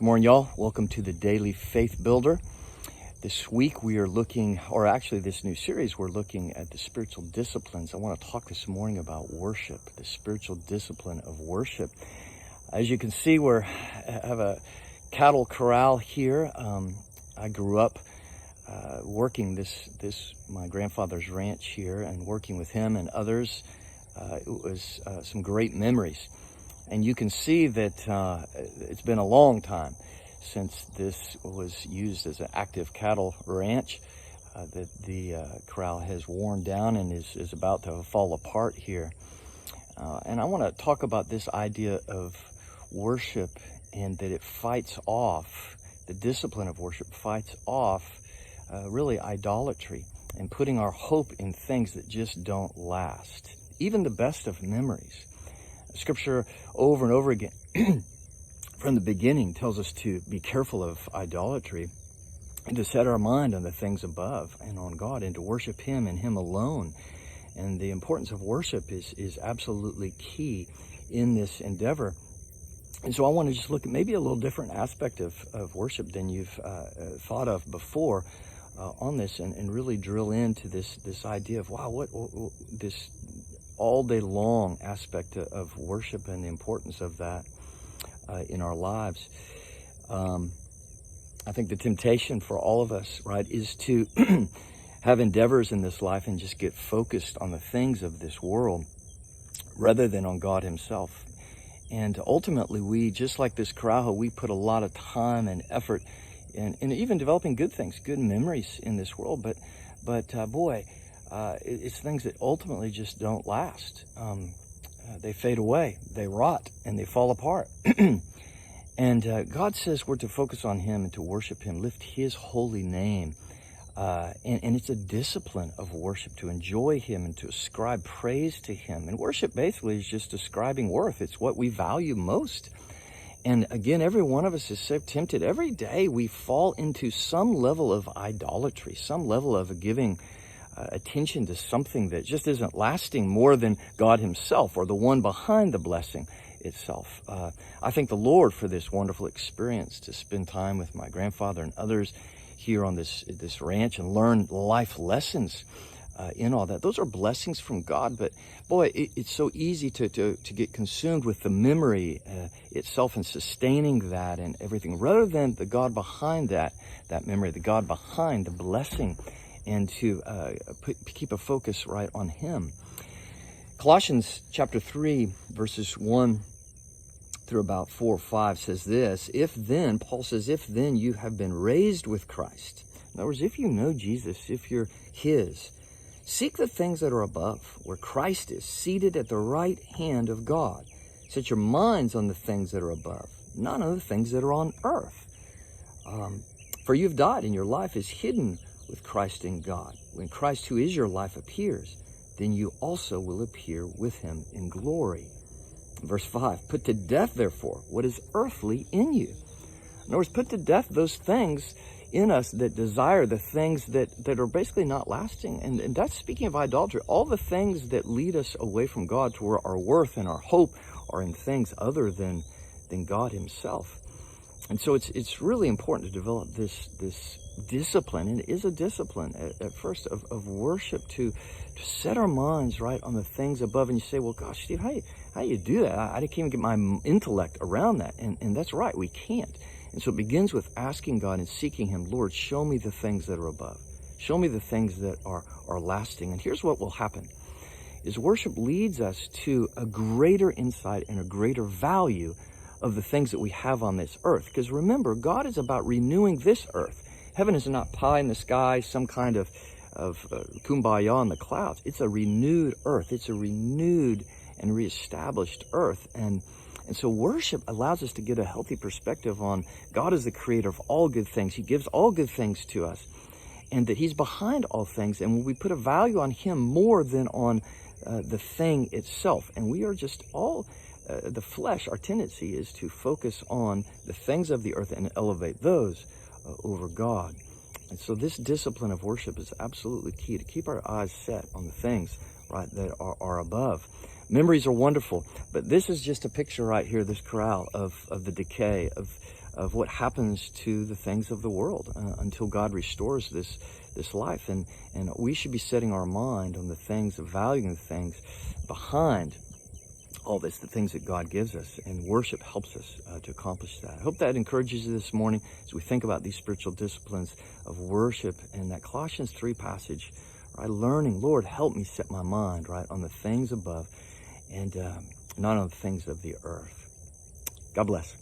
Good morning, y'all. Welcome to the Daily Faith Builder. This week we are looking, or actually this new series, we're looking at the spiritual disciplines. I want to talk this morning about worship, the spiritual discipline of worship. As you can see, we have a cattle corral here. I grew up working my grandfather's ranch here and working with him and others. It was some great memories. And you can see that it's been a long time since this was used as an active cattle ranch. That the corral has worn down and is about to fall apart here. And I want to talk about this idea of worship and that it fights off, the discipline of worship fights off really idolatry and putting our hope in things that just don't last, even the best of memories. Scripture over and over again from the beginning tells us to be careful of idolatry and to set our mind on the things above and on God and to worship Him and Him alone. And the importance of worship is absolutely key in this endeavor. And so I want to just look at maybe a little different aspect of worship than you've thought of before on this and really drill into this idea of, wow, what this all day long aspect of worship and the importance of that in our lives. I think the temptation for all of us, right, is to have endeavors in this life and just get focused on the things of this world rather than on God Himself. And ultimately, we, just like this corral, we put a lot of time and effort in even developing good things, good memories in this world. But boy, it's things that ultimately just don't last. They fade away, they rot, and they fall apart. And God says we're to focus on Him and to worship Him, lift His holy name. And it's a discipline of worship to enjoy Him and to ascribe praise to Him. And worship basically is just ascribing worth. It's what we value most. And again, every one of us is so tempted. Every day we fall into some level of idolatry, some level of giving attention to something that just isn't lasting more than God Himself or the one behind the blessing itself. I thank the Lord for this wonderful experience to spend time with my grandfather and others here on this ranch and learn life lessons in all that. Those are blessings from God, but boy, it's so easy to get consumed with the memory itself and sustaining that and everything, rather than the God behind that memory, the God behind the blessing, and to keep a focus right on Him. Colossians chapter 3, verses 1 through about 4 or 5 says this: Paul says, if then you have been raised with Christ. In other words, if you know Jesus, if you're His, seek the things that are above, where Christ is, seated at the right hand of God. Set your minds on the things that are above, not on the things that are on earth. For you've died, and your life is hidden with Christ in God. When Christ, who is your life, appears, then you also will appear with Him in glory. Verse 5, put to death, therefore, what is earthly in you. In other words, put to death those things in us that desire the things that are basically not lasting. And that's speaking of idolatry. All the things that lead us away from God, to where our worth and our hope are in things other than God Himself. And so it's really important to develop this discipline, and it is a discipline at first of worship, to set our minds right on the things above. And you say, well, gosh, Steve, how you do that? I can't even get my intellect around that. And that's right, we can't. And so it begins with asking God and seeking Him. Lord, show me the things that are above. Show me the things that are lasting. And here's what will happen, is worship leads us to a greater insight and a greater value of the things that we have on this earth. Because remember, God is about renewing this earth. Heaven is not pie in the sky, some kind of kumbaya in the clouds. It's a renewed earth. It's a renewed and reestablished earth. And so worship allows us to get a healthy perspective on God as the creator of all good things. He gives all good things to us, and that He's behind all things. And when we put a value on Him more than on the thing itself, and we are just all the flesh, our tendency is to focus on the things of the earth and elevate those over God. And so this discipline of worship is absolutely key, to keep our eyes set on the things, right, that are above. Memories are wonderful, but this is just a picture right here, this corral, of the decay, of what happens to the things of the world until God restores this life. And we should be setting our mind on the things, valuing the things behind all this, the things that God gives us, and worship helps us to accomplish that. I hope that encourages you this morning as we think about these spiritual disciplines of worship and that Colossians 3 passage, right? Learning, Lord, help me set my mind, right, on the things above and not on the things of the earth. God bless.